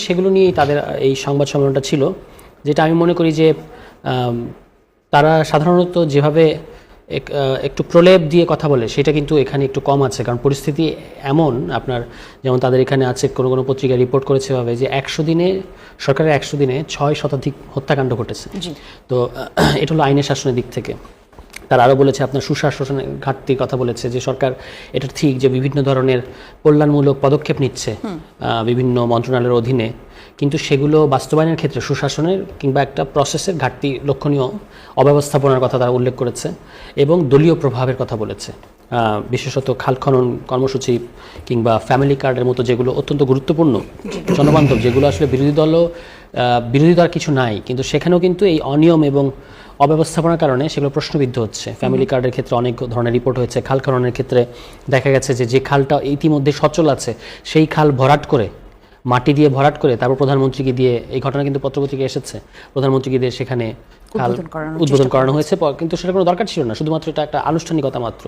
সেগুলো নিয়েই তাদের এই সংবাদ সম্মেলনটা ছিল, যেটা আমি মনে করি যে তারা সাধারণত যেভাবে একটু প্রলেপ দিয়ে কথা বলে সেটা কিন্তু এখানে একটু কম আছে, কারণ পরিস্থিতি এমন আপনার, যেমন তাদের এখানে আছে কোনো কোনো পত্রিকা রিপোর্ট করেছে ভাবে যে 100 দিনে সরকারের 100 দিনে 6 শতাধিক হত্যাকাণ্ড ঘটেছে। তো এটা হলো আইনের শাসনের দিক থেকে। তারা আরও বলেছে আপনার সুশাসনের ঘাটতির কথা বলেছে, যে সরকার এটা ঠিক যে বিভিন্ন ধরনের কল্যাণমূলক পদক্ষেপ নিচ্ছে বিভিন্ন মন্ত্রণালয়ের অধীনে, কিন্তু সেগুলো বাস্তবায়নের ক্ষেত্রে সুশাসনের কিংবা একটা প্রসেসের ঘাটতি লক্ষণীয়, অব্যবস্থাপনার কথা তারা উল্লেখ করেছে এবং দলীয় প্রভাবের কথা বলেছে। বিশেষত খাল খনন কর্মসূচি কিংবা ফ্যামিলি কার্ডের মতো যেগুলো অত্যন্ত গুরুত্বপূর্ণ জনবান্ধব, যেগুলো আসলে বিরোধী দল কিছু নাই, কিন্তু সেখানেও কিন্তু এই অনিয়ম এবং অব্যবস্থাপনার কারণে সেগুলো প্রশ্নবিদ্ধ হচ্ছে। ফ্যামিলি কার্ডের ক্ষেত্রে অনেক ধরনের রিপোর্ট হয়েছে। খাল খননের ক্ষেত্রে দেখা গেছে যে খালটা ইতিমধ্যে সচল আছে সেই খাল ভরাট করে, মাটি দিয়ে ভরাট করে তারপর প্রধানমন্ত্রীকে দিয়ে, এই ঘটনা কিন্তু পত্রপত্রিকায় এসেছে, প্রধানমন্ত্রীকে দিয়ে সেখানে খাল উদ্বোধন করানো হয়েছে, কিন্তু সেটা কোনো দরকার ছিল না, শুধুমাত্র এটা একটা আনুষ্ঠানিকতা মাত্র।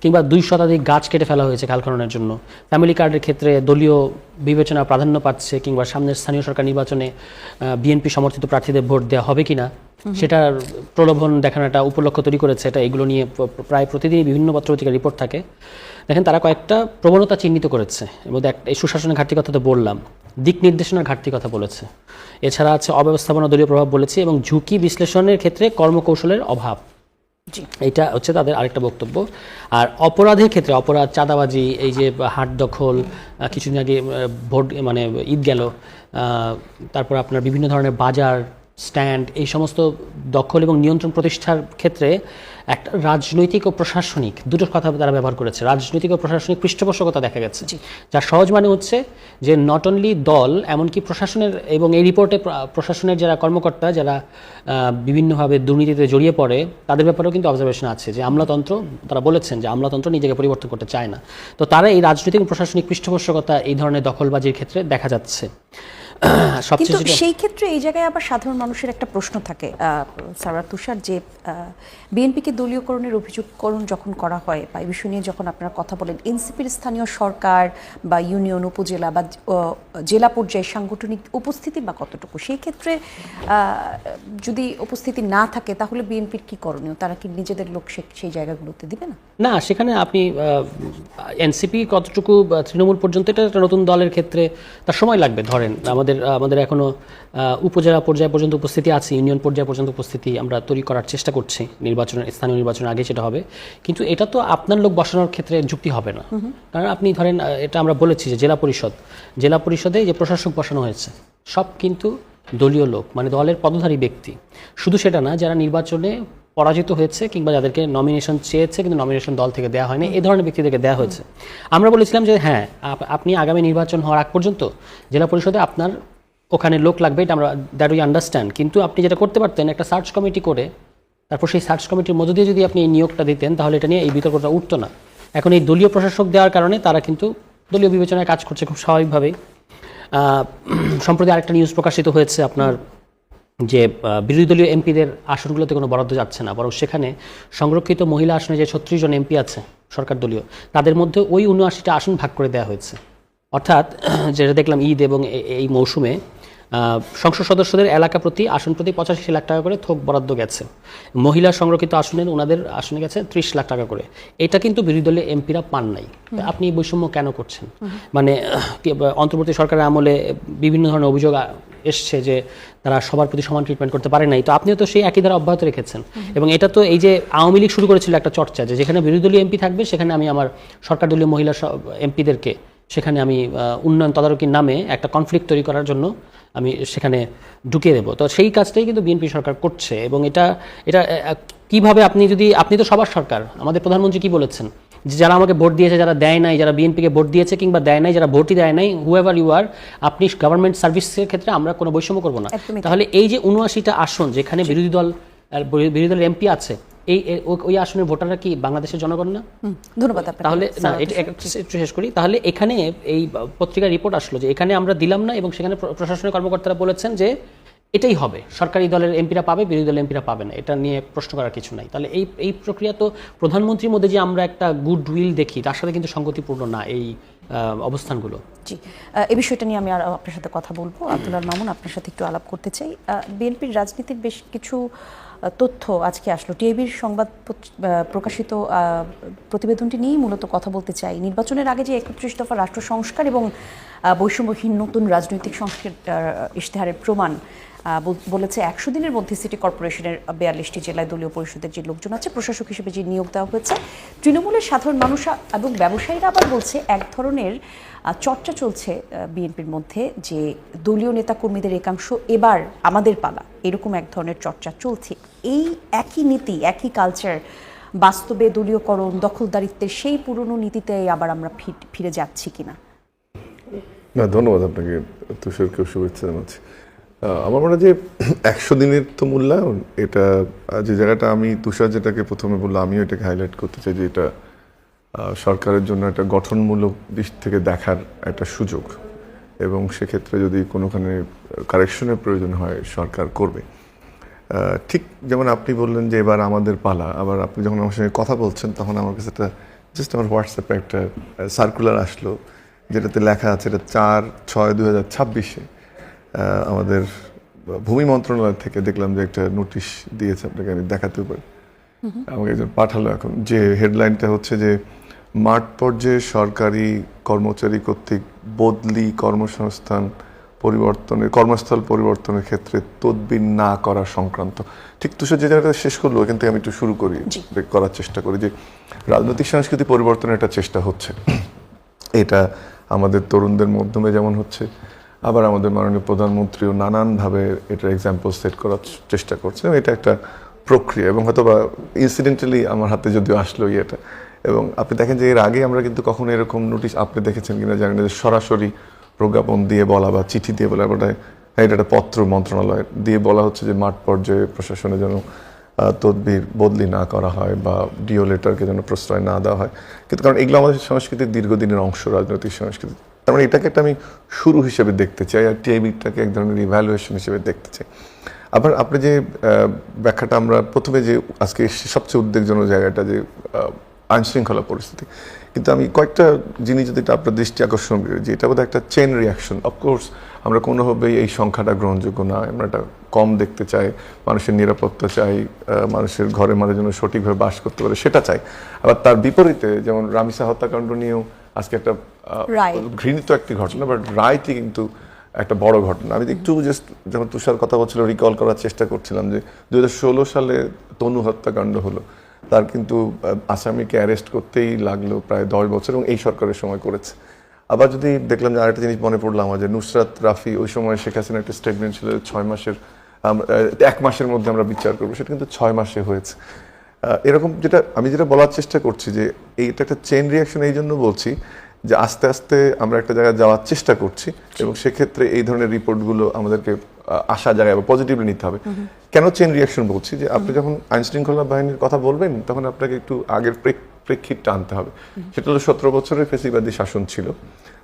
কিংবা 2 শতাধিক গাছ কেটে ফেলা হয়েছে খাল খননের জন্য। ফ্যামিলি কার্ডের ক্ষেত্রে দলীয় বিবেচনা প্রাধান্য পাচ্ছে, কিংবা সামনের স্থানীয় সরকার নির্বাচনে বিএনপি সমর্থিত প্রার্থীদের ভোট দেওয়া হবে কিনা সেটার প্রলোভন দেখানো একটা উপলক্ষ তৈরি করেছে। এটা এগুলো নিয়ে প্রায় প্রতিদিনই বিভিন্ন পত্রপত্রিকার রিপোর্ট থাকে। দেখেন তারা কয়েকটা প্রবণতা চিহ্নিত করেছে, এর মধ্যে এই সুশাসনের ঘাটতির কথা তো বললাম, দিক নির্দেশনার ঘাটতির কথা বলেছে, এছাড়া আছে অব্যবস্থাপনা, দলীয় প্রভাব বলেছে, এবং ঝুঁকি বিশ্লেষণের ক্ষেত্রে কর্মকৌশলের অভাব। এটা হচ্ছে তাদের আরেকটা বক্তব্য। আর অপরাধের ক্ষেত্রে, অপরাধ, চাঁদাবাজি, এই যে হাট দখল, কিছুদিন আগে ভোট মানে ঈদ গেল, তারপর আপনার বিভিন্ন ধরনের বাজার স্ট্যান্ড, এই সমস্ত দখল এবং নিয়ন্ত্রণ প্রতিষ্ঠার ক্ষেত্রে একটা রাজনৈতিক ও প্রশাসনিক দুটো কথা তারা ব্যবহার করেছে। রাজনৈতিক ও প্রশাসনিক পৃষ্ঠপোষকতা দেখা গেছে, যার সহজ মানে হচ্ছে যে নট অনলি দল, এমনকি প্রশাসনের, এবং এই রিপোর্টে প্রশাসনের যারা কর্মকর্তা যারা বিভিন্নভাবে দুর্নীতিতে জড়িয়ে পড়ে তাদের ব্যাপারেও কিন্তু অবজারভেশন আছে, যে আমলাতন্ত্র, তারা বলেছেন যে আমলাতন্ত্র নিজেকে পরিবর্তন করতে চায় না। তো তারা এই রাজনৈতিক ও প্রশাসনিক পৃষ্ঠপোষকতা এই ধরনের দখলবাজির ক্ষেত্রে দেখা যাচ্ছে। কিন্তু সেই ক্ষেত্রে এই জায়গায় আবার সাধারণ মানুষের একটা প্রশ্ন থাকে সারা তুষার, যে বিএনপিকে দলীয়করণের অভিযোগকরণ যখন করা হয় বা এই বিষয় নিয়ে যখন আপনারা কথা বলেন, এনসিপির স্থানীয় সরকার বা ইউনিয়ন, উপজেলা বা জেলা পর্যায়ে সাংগঠনিক উপস্থিতি বা কতটুকু, সেই ক্ষেত্রে যদি উপস্থিতি না থাকে তাহলে বিএনপির কি করণীয়? তারা কি নিজেদের লোক সেই জায়গাগুলোতে দিবে না? না, সেখানে আপনি এনসিপি কতটুকু, তৃণমূল পর্যন্ত, এটা একটা নতুন দলের ক্ষেত্রে তার সময় লাগবে। ধরেন আমাদের এখনো উপজেলা পর্যায় পর্যন্ত উপস্থিতি আছে, ইউনিয়ন পর্যায় পর্যন্ত উপস্থিতি আমরা তৈরি করার চেষ্টা করছি, স্থানীয় নির্বাচনের আগে সেটা হবে। কিন্তু এটা তো আপনার লোক বসানোর ক্ষেত্রে যুক্তি হবে না, কারণ আপনি ধরেন, এটা আমরা বলেছি যে জেলা পরিষদে যে প্রশাসক বসানো হয়েছে সব কিন্তু দলীয় লোক, মানে দলের পদধারী ব্যক্তি। শুধু সেটা না, যারা নির্বাচনে পরাজিত হয়েছে কিংবা যাদেরকে নমিনেশন চেয়েছে কিন্তু নমিনেশন দল থেকে দেওয়া হয়নি, এই ধরনের ব্যক্তিদেরকে দেওয়া হয়েছে। আমরা বলেছিলাম যে হ্যাঁ, আপনি আগামী নির্বাচন হওয়ার আগ পর্যন্ত জেলা পরিষদে আপনার ওখানে লোক লাগবে, এটা আমরা দ্যাট উই আন্ডারস্ট্যান্ড। কিন্তু আপনি যেটা করতে পারতেন, একটা সার্চ কমিটি করে তারপর সেই সার্চ কমিটির মধ্য দিয়ে যদি আপনি এই নিয়োগটা দিতেন, তাহলে এটা নিয়ে এই বিতর্কটা উঠতো না। এখন এই দলীয় প্রশাসক দেওয়ার কারণে তারা কিন্তু দলীয় বিবেচনায় কাজ করছে খুব স্বাভাবিকভাবেই। সম্প্রতি আরেকটা নিউজ প্রকাশিত হয়েছে আপনার, যে বিরোধী দলীয় এমপিদের আসনগুলোতে কোনো বরাদ্দ যাচ্ছে না, বরং সেখানে সংরক্ষিত মহিলা আসনে যে 36 জন এমপি আছে সরকার দলীয়, তাদের মধ্যে ওই 79টা আসন ভাগ করে দেওয়া হয়েছে। অর্থাৎ যেটা দেখলাম ঈদ এবং এই মৌসুমে সংসদ সদস্যদের এলাকা প্রতি আসন প্রতি 85 লাখ টাকা করে থোক বরাদ্দ গেছে। মহিলা সংরক্ষিত ওনাদের আসনে গেছে 30 লাখ টাকা করে। এটা কিন্তু বিরোধী দলীয় এমপিরা পান নাই। আপনি বৈষম্য কেন করছেন? মানে অন্তর্বর্তী সরকারের আমলে বিভিন্ন ধরনের অভিযোগ এসছে যে তারা সবার প্রতি সমান ট্রিটমেন্ট করতে পারে নাই। তো আপনিও তো সেই একই ধারা অব্যাহত রেখেছেন, এবং এটা তো এই যে আওয়ামী লীগ শুরু করেছিল একটা চর্চা, যে যেখানে বিরোধী দলীয় এমপি থাকবে সেখানে আমি আমার সরকার দলীয় মহিলা এমপিদেরকে সেখানে আমি উন্নয়ন তদারকির নামে একটা কনফ্লিক্ট তৈরি করার জন্য আমি সেখানে ঢুকিয়ে দেবো। তো সেই কাজটাই কিন্তু বিএনপি সরকার করছে। এবং এটা কিভাবে, আপনি তো সবার সরকার, আমাদের প্রধানমন্ত্রী কি বলেছেন, যে যারা আমাকে ভোট দিয়েছে, যারা দেয় নাই, যারা বিএনপিকে ভোট দিয়েছে কিংবা দেয় নাই, যারা ভোটই দেয় নাই, হুএভার ইউ আর, আপনি গভর্নমেন্ট সার্ভিসের ক্ষেত্রে আমরা কোনো বৈষম্য করবো না। তাহলে এই যে 79টা আসন যেখানে বিরোধী দলের এমপি আছে, ওই আসনের ভোটাররা কি বাংলাদেশের জনগণ না? ধন্যবাদ। তাহলে না, এটা একটু শেষ করি। তাহলে এখানে এই পত্রিকার রিপোর্ট আসলো যে এখানে আমরা দিলাম না, এবং সেখানে প্রশাসনিক কর্মকর্তারা বলেছেন যে এটাই হবে, সরকারি দলের এমপিরা পাবে, বিরোধী দলের এমপিরা পাবে না, এটা নিয়ে প্রশ্ন করার কিছু নাই। তাহলে এই প্রক্রিয়া তো প্রধানমন্ত্রীর মধ্যে যে আমরা একটা গুড উইল দেখি, তার সাথে কিন্তু সঙ্গতিপূর্ণ না অবস্থানগুলো। জি, এই বিষয়টা নিয়ে আমি আর আপনার সাথে কথা বলবো। আব্দুল মামুন, আপনার সাথে একটু আলাপ করতে চাই। বিএনপির রাজনীতির বেশ কিছু তথ্য আজকে আসলো। টিআইবির সংবাদ প্রকাশিত প্রতিবেদনটি নিয়েই মূলত কথা বলতে চাই। নির্বাচনের আগে যে ৩১ দফা রাষ্ট্র সংস্কার এবং বৈষম্যহীন নতুন রাজনৈতিক সংস্কার ইশতেহারের প্রমাণ বলেছে ১০০ দিনের মধ্যে সিটি কর্পোরেশনের ৪২টি জেলায় দলীয় পরিষদের যে লোকজন আছে, প্রশাসক হিসেবে যে নিয়োগ দেওয়া হয়েছে, তৃণমূলের সাধারণ মানুষ এবং ব্যবসায়ীরা আবার বলছে এক ধরনের চর্চা চলছে বিএনপির মধ্যে যে দলীয় নেতাকর্মীদের একাংশ এবার আমাদের পালা, এরকম এক ধরনের চর্চা চলছে। এই একই নীতি, একই কালচার বাস্তবে দলীয়করণ, দখলদারিত্বের সেই পুরনো নীতিতে আবার আমরা ফিরে যাচ্ছি কিনা? না, ধন্যবাদ আপনাকে, তুষারকেও শুভেচ্ছা জানাচ্ছি। আমার মনে হয় যে ১০০ দিনের তো মূল্যায়ন, এটা যে জায়গাটা আমি তুষার যেটাকে প্রথমে বললাম, আমিও এটাকে হাইলাইট করতে চাই যে এটা সরকারের জন্য একটা গঠনমূলক দিক থেকে দেখার একটা সুযোগ, এবং সেক্ষেত্রে যদি কোনোখানে কারেকশনের প্রয়োজন হয় সরকার করবে। ঠিক যেমন আপনি বললেন যে এবার আমাদের পালা, আবার আপনি যখন আমার সঙ্গে কথা বলছেন তখন আমার কাছে একটা জাস্ট আমার হোয়াটসঅ্যাপে একটা সার্কুলার আসলো, যেটাতে লেখা আছে, এটা ৪/৬/২০২৬ আমাদের ভূমি মন্ত্রণালয় থেকে দেখলাম যে একটা নোটিশ দিয়েছে, আপনাকে আমি দেখাতেও পারি, আমাকে একজন পাঠালো এখন, যে হেডলাইনটা হচ্ছে যে মাঠ পর্যায়ে সরকারি কর্মচারী কর্তৃক বদলি কর্মসংস্থান পরিবর্তনের কর্মস্থল পরিবর্তনের ক্ষেত্রে তদবির না করা সংক্রান্ত। ঠিক তুষার যে জায়গাটা শেষ করলো, এখান থেকে আমি একটু শুরু করার চেষ্টা করি যে রাজনৈতিক সংস্কৃতি পরিবর্তনের একটা চেষ্টা হচ্ছে। এটা আমাদের তরুণদের মাধ্যমে যেমন হচ্ছে, আবার আমাদের মাননীয় প্রধানমন্ত্রীও নানানভাবে এটার এক্সাম্পল সেট করার চেষ্টা করছে। এটা একটা প্রক্রিয়া, এবং হয়তো বা ইনসিডেন্টালি আমার হাতে যদিও আসলো এটা। এবং আপনি দেখেন যে এর আগে আমরা কিন্তু কখনো এরকম নোটিশ আপনি দেখেছেন কিনা জানি না, যে সরাসরি প্রজ্ঞাপন দিয়ে বলা বা চিঠি দিয়ে বলা, এটা একটা পত্র মন্ত্রণালয় দিয়ে বলা হচ্ছে যে মাঠ পর্যায়ে প্রশাসনে যেন তদবির বদলি না করা হয় বা ডিও লেটারকে যেন প্রশ্রয় না দেওয়া হয়। কিন্তু কারণ এগুলো আমাদের সংস্কৃতির দীর্ঘদিনের অংশ, রাজনৈতিক সংস্কৃতি। তার মানে এটাকে একটা আমি শুরু হিসেবে দেখতে চাই, আর টিআইবিটাকে এক ধরনের ইভ্যালুয়েশন হিসেবে দেখতে চাই। আবার আপনি যে ব্যাখ্যাটা আমরা প্রথমে যে আজকে সবচেয়ে উদ্বেগজনক জায়গাটা যে আইনশৃঙ্খলা পরিস্থিতি, কিন্তু আমি কয়েকটা জিনিস যদি আপনার দৃষ্টি আকর্ষণ করি, যে এটা বোধহয় একটা চেইন রিয়াকশন। অফকোর্স আমরা কোনোভাবেই এই সংখ্যাটা গ্রহণযোগ্য না, আমরা এটা কম দেখতে চাই, মানুষের নিরাপত্তা চাই, মানুষের ঘরে মাঝে যেন সঠিকভাবে বাস করতে পারে সেটা চাই। আবার তার বিপরীতে যেমন রামিসা হত্যাকাণ্ড নিয়েও আজকে একটা ঘৃণিত একটি ঘটনা, বাট রায়টি কিন্তু একটা বড় ঘটনা। আমি একটু জাস্ট যখন তুষার কথা বলছিল রিকল করার চেষ্টা করছিলাম যে 2016 সালে তনু হত্যাকাণ্ড হলো, তার কিন্তু আসামিকে অ্যারেস্ট করতেই লাগলো প্রায় 10 বছর, এবং এই সরকারের সময় করেছে। আবার যদি দেখলাম যে আরেকটা জিনিস মনে পড়লো আমার, যে নুসরাত রাফি, ওই সময় শেখ হাসিনা একটা স্টেটমেন্ট ছিল 1 মাসের মধ্যে আমরা বিচার করবো, সেটা কিন্তু 6 মাসে হয়েছে। এরকম যেটা বলার চেষ্টা করছি যে এইটা একটা চেইন রিয়াকশন, এই জন্য বলছি যে আস্তে আস্তে আমরা একটা জায়গায় যাওয়ার চেষ্টা করছি, এবং সেক্ষেত্রে এই ধরনের রিপোর্টগুলো আমাদেরকে আশা জায়গায় বা পজিটিভলি নিতে হবে। কেন চেইন রিয়াকশন বলছি, যে আপনি যখন আইন শৃঙ্খলা বাহিনীর কথা বলবেন তখন আপনাকে একটু আগের প্রেক্ষিতটা আনতে হবে। সেটা হলো 17 বছরের ফ্যাসিবাদী শাসন ছিল,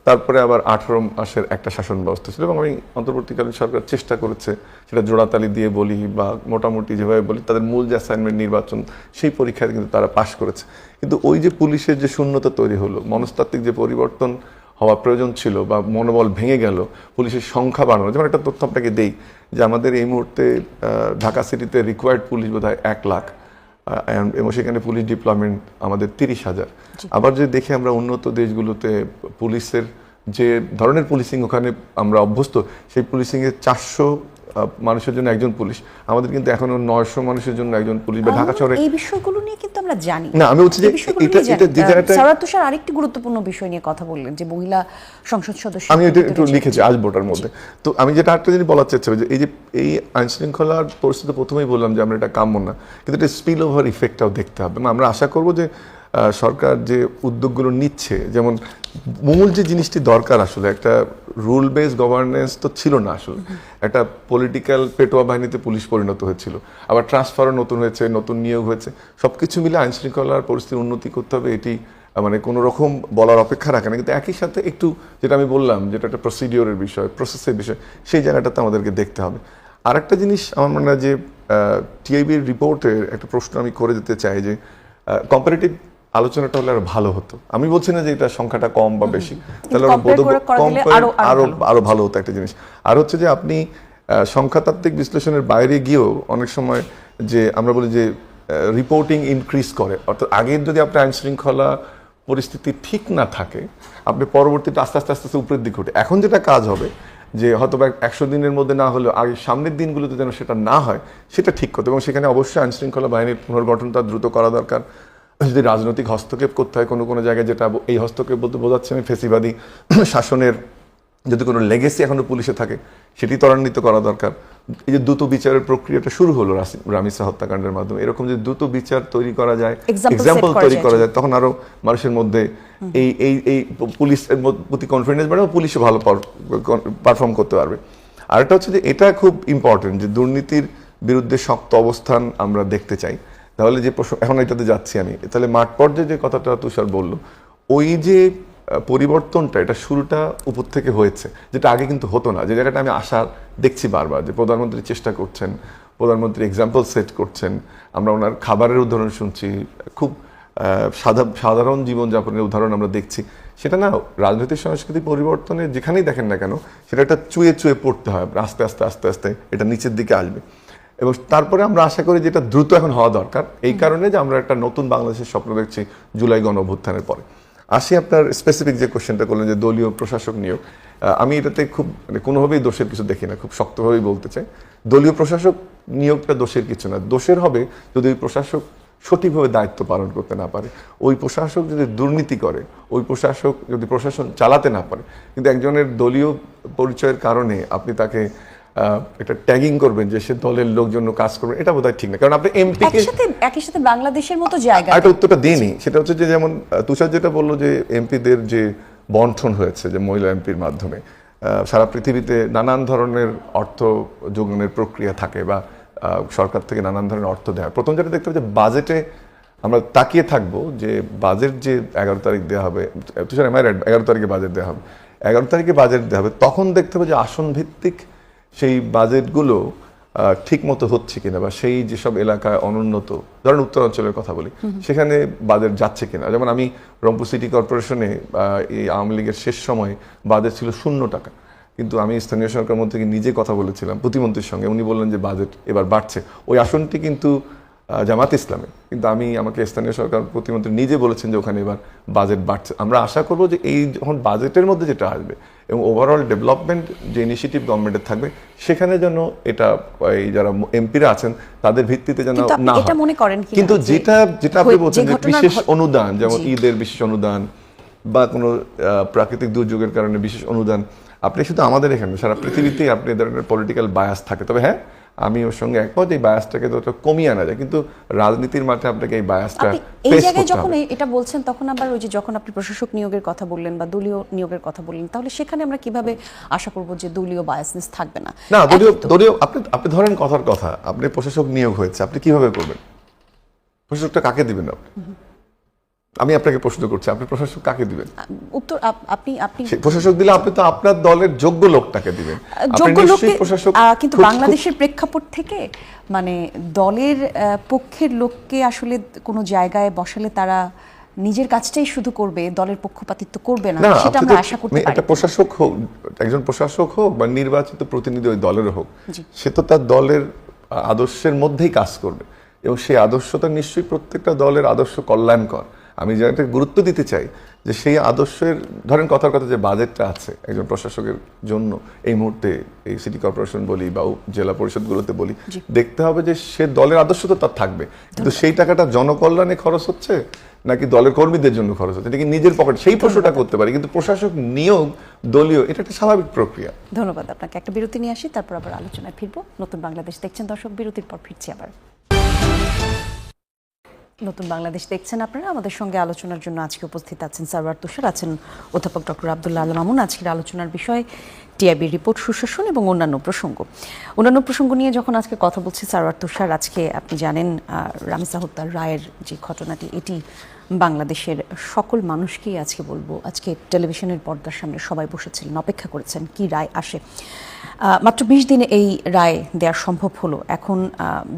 তারপরে আবার 18 মাসের একটা শাসন ব্যবস্থা ছিল, এবং আমি অন্তর্বর্তীকালীন সরকার চেষ্টা করেছে, সেটা জোড়াতালি দিয়ে বলি বা মোটামুটি যেভাবে বলি, তাদের মূল যে অ্যাসাইনমেন্ট নির্বাচন, সেই পরীক্ষায় কিন্তু তারা পাশ করেছে। কিন্তু ওই যে পুলিশের যে শূন্যতা তৈরি হলো, মনস্তাত্ত্বিক যে পরিবর্তন হওয়া প্রয়োজন ছিল বা মনোবল ভেঙে গেল, পুলিশের সংখ্যা বাড়ানো। যেমন একটা তথ্য আপনাকে দেই, যে আমাদের এই মুহূর্তে ঢাকা সিটিতে রিকোয়ার্ড পুলিশ বোধহয় 1 লাখ, এবং সেখানে পুলিশ ডিপ্লয়মেন্ট আমাদের 30,000। আবার যদি দেখি আমরা উন্নত দেশগুলোতে পুলিশের যে ধরনের পুলিশিং ওখানে আমরা অভ্যস্ত, সেই পুলিশিংয়ে 400 মানুষের জন্য একজন পুলিশ, আমাদের কিন্তু এখনো 900 মানুষের জন্য একজন পুলিশ। বা ঢাকা শহরে এই বিষয়গুলো নিয়ে কিন্তু আমরা জানি না, আমি বলছি যে এটা সারাত তুষার আরেকটি গুরুত্বপূর্ণ বিষয় নিয়ে কথা বললেন, যে মহিলা সংসদ সদস্য, আমি এটা একটু লিখেছি আসবোটার মধ্যে। তো আমি যেটা আরেকটা জিনিস বলার চেষ্টা করি, যে এই আইন শৃঙ্খলার পরিস্থিতি প্রথমেই বললাম যে আমরা এটা কাম্য না, কিন্তু এটা স্পিল ওভার ইফেক্টটাও দেখতে হবে। আমরা আশা করব যে সরকার যে উদ্যোগগুলো নিচ্ছে, যেমন মূল যে জিনিসটি দরকার, আসলে একটা রুল বেস গভর্নেন্স তো ছিল না, আসলে একটা পলিটিক্যাল পেটোয়া বাহিনীতে পুলিশ পরিণত হয়েছিল, আবার ট্রান্সফারও নতুন হয়েছে, নতুন নিয়োগ হয়েছে, সবকিছু মিলে আইন শৃঙ্খলার পরিস্থিতির উন্নতি করতে হবে। এটি মানে কোনো রকম বলার অপেক্ষা রাখে না, কিন্তু একই সাথে একটু যেটা আমি বললাম, যেটা একটা প্রসিডিওরের বিষয়, প্রসেসের বিষয়, সেই জায়গাটাতে আমাদেরকে দেখতে হবে। আর একটা জিনিস আমার মনে হয় যে টিআইবির রিপোর্টের একটা প্রশ্ন আমি করে দিতে চাই, যে কম্পারেটিভ আলোচনাটা হলে আরো ভালো হতো। আমি বলছি না যে এটা সংখ্যাটা কম বা বেশি, তাহলে আরো ভালো হতো একটা জিনিস। আর হচ্ছে যে আপনি সংখ্যাতাত্ত্বিক বিশ্লেষণের বাইরে গিয়েও অনেক সময় যে আমরা বলি যে রিপোর্টিং ইনক্রিজ করে, অর্থাৎ আগের যদি আপনার আইন শৃঙ্খলা পরিস্থিতি ঠিক না থাকে, আপনি পরবর্তীতে আস্তে আস্তে আস্তে আস্তে উপরের দিকে ওঠে। এখন যেটা কাজ হবে যে হয়তো 100 দিনের মধ্যে না হলেও আগে সামনের দিনগুলোতে যেন সেটা না হয় সেটা ঠিক করতে, এবং সেখানে অবশ্যই আইন শৃঙ্খলা বাহিনীর পুনর্গঠনটা দ্রুত করা দরকার। যদি রাজনৈতিক হস্তক্ষেপ করতে হয় কোনো জায়গায়, যেটা এই হস্তক্ষেপ বলতে বোঝাচ্ছে আমি ফেসিবাদী শাসনের যদি কোনো লেগেসি এখনো পুলিশে থাকে সেটি ত্বরান্বিত করা দরকার। এই যে দ্রুত বিচারের প্রক্রিয়াটা শুরু হলো রামিসা হত্যাকাণ্ডের মাধ্যমে, এরকম যদি দ্রুত বিচার তৈরি করা যায়, এক্সাম্পল তৈরি করা যায়, তখন আরো মানুষের মধ্যে এই পুলিশের প্রতি কনফিডেন্স বাড়বে, পুলিশও ভালো পারফর্ম করতে পারবে। আরেকটা হচ্ছে যে এটা খুব ইম্পর্টেন্ট যে দুর্নীতির বিরুদ্ধে শক্ত অবস্থান আমরা দেখতে চাই। তাহলে যে প্রশ্ন এখন এটাতে যাচ্ছি আমি, তাহলে মাঠ পর্যায়ে যে কথাটা তুষার বললো, ওই যে পরিবর্তনটা, এটা শুরুটা উপর থেকে হয়েছে, যেটা আগে কিন্তু হতো না। যে জায়গাটা আমি আশা দেখছি বারবার, যে প্রধানমন্ত্রী চেষ্টা করছেন, প্রধানমন্ত্রী এক্সাম্পল সেট করছেন, আমরা ওনার খাবারের উদাহরণ শুনছি, খুব সাধারণ জীবনযাপনের উদাহরণ আমরা দেখছি। সেটা না রাজনৈতিক সংস্কৃতি পরিবর্তনে যেখানেই দেখেন না কেন, সেটা একটা চুয়ে চুয়ে পড়তে হয়, আস্তে আস্তে আস্তে আস্তে এটা নিচের দিকে আসবে। এবং তারপরে আমরা আশা করি যে এটা দ্রুত এখন হওয়া দরকার, এই কারণে যে আমরা একটা নতুন বাংলাদেশের স্বপ্ন দেখছি জুলাই গণঅভ্যুত্থানের পরে। আসি আপনার স্পেসিফিক যে কোশ্চেনটা করলেন যে দলীয় প্রশাসক নিয়োগ, আমি এটাতে খুব কোনোভাবেই দোষের কিছু দেখি না, খুব শক্তভাবেই বলতে চাই। দলীয় প্রশাসক নিয়োগটা দোষের কিছু না, দোষের হবে যদি ওই প্রশাসক সঠিকভাবে দায়িত্ব পালন করতে না পারে, ওই প্রশাসক যদি দুর্নীতি করে, ওই প্রশাসক যদি প্রশাসন চালাতে না পারে। কিন্তু একজনের দলীয় পরিচয়ের কারণে আপনি তাকে একটা ট্যাগিং করবেন যে সে দলের লোকজন কাজ করবে, এটা বোধহয় ঠিক না। কারণ আপনি এমপি একই সাথে বাংলাদেশের মতো জায়গা একটা উত্তরটা দেয়নি, সেটা হচ্ছে যে যেমন তুষার যেটা বললো যে এমপিদের যে বন্টন হয়েছে যে মহিলা এমপির মাধ্যমে, সারা পৃথিবীতে নানান ধরনের অর্থ যোগানের প্রক্রিয়া থাকে বা সরকার থেকে নানান ধরনের অর্থ দেওয়া। প্রথম যেটা দেখতে হবে যে বাজেটে আমরা তাকিয়ে থাকবো যে বাজেট যে 11 তারিখ দেওয়া হবে, তুষার এমআই 11 তারিখে বাজেট দেওয়া হবে, 11 তারিখে বাজেট দেওয়া হবে, তখন দেখতে হবে যে আসন ভিত্তিক সেই বাজেটগুলো ঠিক মতো হচ্ছে কিনা, বা সেই যেসব এলাকায় অনুন্নত, ধরেন উত্তরাঞ্চলের কথা বলি, সেখানে বাজেট যাচ্ছে কিনা। যেমন আমি রংপুর সিটি কর্পোরেশনে এই আওয়ামী লীগের শেষ সময় বাজেট ছিল 0 টাকা, কিন্তু আমি স্থানীয় সরকার মন্ত্রীকে নিজে কথা বলেছিলাম প্রতিমন্ত্রীর সঙ্গে, উনি বললেন যে বাজেট এবার বাড়ছে। ওই আসনটি কিন্তু জামাত ইসলামে, কিন্তু আমাকে স্থানীয় সরকার প্রতিমন্ত্রী নিজে বলেছেন যে ওখানে এবার বাজেট বাড়ছে। আমরা আশা করব যে এই যখন বাজেটের মধ্যে যেটা আসবে এবং ওভারঅল ডেভেলপমেন্ট যে ইনিশিয়েটিভ গভর্নমেন্টের থাকবে, সেখানে যেন এটা এই যারা এমপিরা আছেন তাদের ভিত্তিতে যেন না হয়। কিন্তু যেটা আপনি বলছেন যে বিশেষ অনুদান, যেমন ঈদের বিশেষ অনুদান বা কোনো প্রাকৃতিক দুর্যোগের কারণে বিশেষ অনুদান, আপনি শুধু আমাদের এখানে সারা পৃথিবীতেই আপনি এই ধরনের পলিটিক্যাল বায়াস থাকে। তবে হ্যাঁ, আমি ওর সঙ্গে একমত, এই বায়াসটাকে তো কমিয়ে আনা যায়, কিন্তু রাজনীতির মাঠে আপনাকে এই বায়াসটা এই জায়গায় যখন এটা বলছেন, তখন আবার ওই যে যখন আপনি প্রশাসক নিয়োগের কথা বললেন বা দলীয় নিয়োগের কথা বললেন, তাহলে সেখানে আমরা কিভাবে আশা করব যে দলীয় বায়াসনেস থাকবে না? না, দলীয় আপনি ধরেন কথার কথা, আপনি প্রশাসক নিয়োগ হয়েছে, আপনি কিভাবে করবেন? প্রশাসকটা কাকে দিবেন আপনি? আমি আপনাকে প্রশ্ন করছি, আপনি প্রশাসক কাকে দিবেন? উত্তর আপনি প্রশাসক দিলে আপনি তো আপনার দলের যোগ্য লোকটাকে দিবেন। যোগ্য লোককে, কিন্তু বাংলাদেশের প্রেক্ষাপট থেকে মানে দলের পক্ষের লোককে আসলে কোনো জায়গায় বসালে তারা নিজের কাজটাই শুধু করবে, দলের পক্ষপাতিত্ব করবে না, সেটা আমরা আশা করতে পারি। একটা প্রশাসক হোক, একজন প্রশাসক হোক বা নির্বাচিত প্রতিনিধি ওই দলের হোক, সে তো তার দলের আদর্শের মধ্যেই কাজ করবে, এবং সেই আদর্শটা নিশ্চয়ই প্রত্যেকটা দলের আদর্শ কল্যাণকর। আমি যেটা গুরুত্ব দিতে চাই যে সেই আদর্শের, ধরেন কথার কথা যে বাজেটটা আছে একজন প্রশাসকের জন্য এই মুহূর্তে এই সিটি কর্পোরেশন বলি বা জেলা পরিষদগুলোতে বলি, দেখতে হবে যে সে দলের আদর্শ তো তার থাকবে, কিন্তু সেই টাকাটা জনকল্যাণে খরচ হচ্ছে নাকি দলের কর্মীদের জন্য খরচ হচ্ছে, এটা কি নিজের পকেট, সেই প্রশ্নটা করতে পারি। কিন্তু প্রশাসক নিয়োগ দলীয়, এটা একটা স্বাভাবিক প্রক্রিয়া। ধন্যবাদ আপনাকে। একটা বিরতি নিয়ে আসি, তারপর আবার আলোচনায় ফিরবো। নতুন বাংলাদেশ দেখছেন দর্শক, বিরতির পর ফিরছি আবার। নতুন বাংলাদেশ দেখছেন আপনারা। আমাদের সঙ্গে আলোচনার জন্য আজকে উপস্থিত আছেন সারওয়ার তুষার, আছেন অধ্যাপক ডক্টর আব্দুল্লাহ আল মামুন। আজকের আলোচনার বিষয় টিআইবির রিপোর্ট, সুশাসন এবং অন্যান্য প্রসঙ্গ নিয়ে যখন আজকে কথা বলছি সারওয়ার তুষার, আজকে আপনি জানেন রামিসা হত্যার রায়ের যে ঘটনাটি, এটি বাংলাদেশের সকল মানুষকেই আজকে বলবো, আজকে টেলিভিশনের পর্দার সামনে সবাই বসেছিলেন, অপেক্ষা করেছেন কি রায় আসে। মাত্র 20 দিনে এই রায় দেওয়া সম্ভব হলো। এখন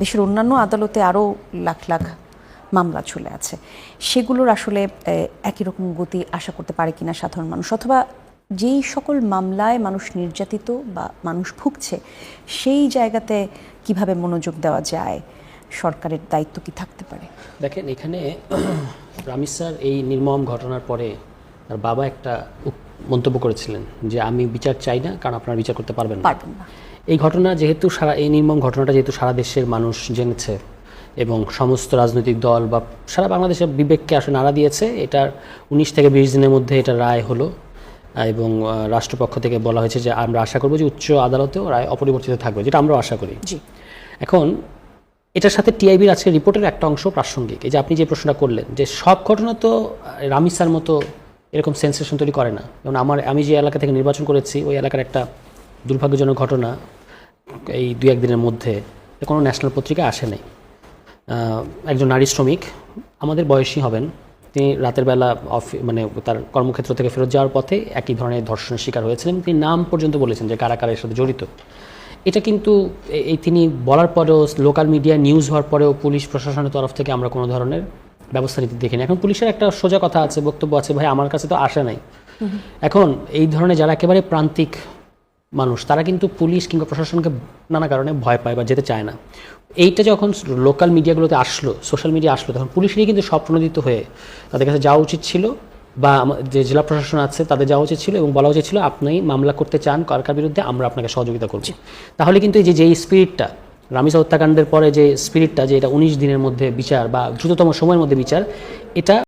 দেশের অন্যান্য আদালতে আরও লাখ লাখ মামলা ঝুলে আছে, সেগুলোর আসলে একই রকম গতি আশা করতে পারে কিনা সাধারণ মানুষ, অথবা যেই সকল মামলায় মানুষ নির্যাতিত বা মানুষ ভুগছে সেই জায়গাতে কিভাবে মনোযোগ দেওয়া যায়, সরকারের দায়িত্ব কি থাকতে পারে? দেখেন, এখানে রামিজ স্যার এই নির্মম ঘটনার পরে তার বাবা একটা মন্তব্য করেছিলেন যে আমি বিচার চাই না, কারণ আপনারা বিচার করতে পারবেন না। এই ঘটনা যেহেতু এই নির্মম ঘটনাটা যেহেতু সারা দেশের মানুষ জেনেছে এবং সমস্ত রাজনৈতিক দল বা সারা বাংলাদেশের বিবেককে আসলে নাড়া দিয়েছে, এটার 19 থেকে 20 দিনের মধ্যে এটা রায় হলো এবং রাষ্ট্রপক্ষ থেকে বলা হয়েছে যে আমরা আশা করব যে উচ্চ আদালতেও রায় অপরিবর্তিত থাকবে, যেটা আমরাও আশা করি। এখন এটার সাথে টিআইবির আজকের রিপোর্টের একটা অংশ প্রাসঙ্গিক। এই যে আপনি যে প্রশ্নটা করলেন যে সব ঘটনা তো রামিজ স্যার মতো এরকম সেন্সেশন তৈরি করে না। যেমন আমি যে এলাকা থেকে নির্বাচন করেছি ওই এলাকার একটা দুর্ভাগ্যজনক ঘটনা এই 2-1 দিনের মধ্যে কোনো ন্যাশনাল পত্রিকায় আসে নাই। একজন নারী শ্রমিক আমাদের বয়সী হবেন, তিনি রাতের বেলা মানে তার কর্মক্ষেত্র থেকে ফেরত যাওয়ার পথে একই ধরনের ধর্ষণের শিকার হয়েছিলেন। তিনি নাম পর্যন্ত বলেছেন যে কারা কারা এর সাথে জড়িত। এটা কিন্তু তিনি বলার পরেও, লোকাল মিডিয়া নিউজ হওয়ার পরেও পুলিশ প্রশাসনের তরফ থেকে আমরা কোনো ধরনের ব্যবস্থা নিতে দেখিনি। এখন পুলিশের একটা সোজা কথা আছে, বক্তব্য আছে, ভাই আমার কাছে তো আসে নাই। এখন এই ধরনের যারা একেবারে প্রান্তিক মানুষ তারা কিন্তু পুলিশ কিংবা প্রশাসনকে নানা কারণে ভয় পায় বা যেতে চায় না। এইটা যখন লোকাল মিডিয়াগুলোতে আসলো, সোশ্যাল মিডিয়া আসলো, তখন পুলিশেরই কিন্তু স্বপ্নদিত হয়ে তাদের কাছে যাওয়া উচিত ছিল, বা যে জেলা প্রশাসন আছে তাদের যাওয়া উচিত ছিল এবং বলা উচিত ছিল আপনি মামলা করতে চান কার বিরুদ্ধে, আমরা আপনাকে সহযোগিতা করছি। তাহলে কিন্তু এই যে স্পিরিটটা রামিজ হত্যাকাণ্ডের পরে যে স্পিরিটটা, যে এটা 19 দিনের মধ্যে বিচার বা দ্রুততম সময়ের মধ্যে বিচার, এটা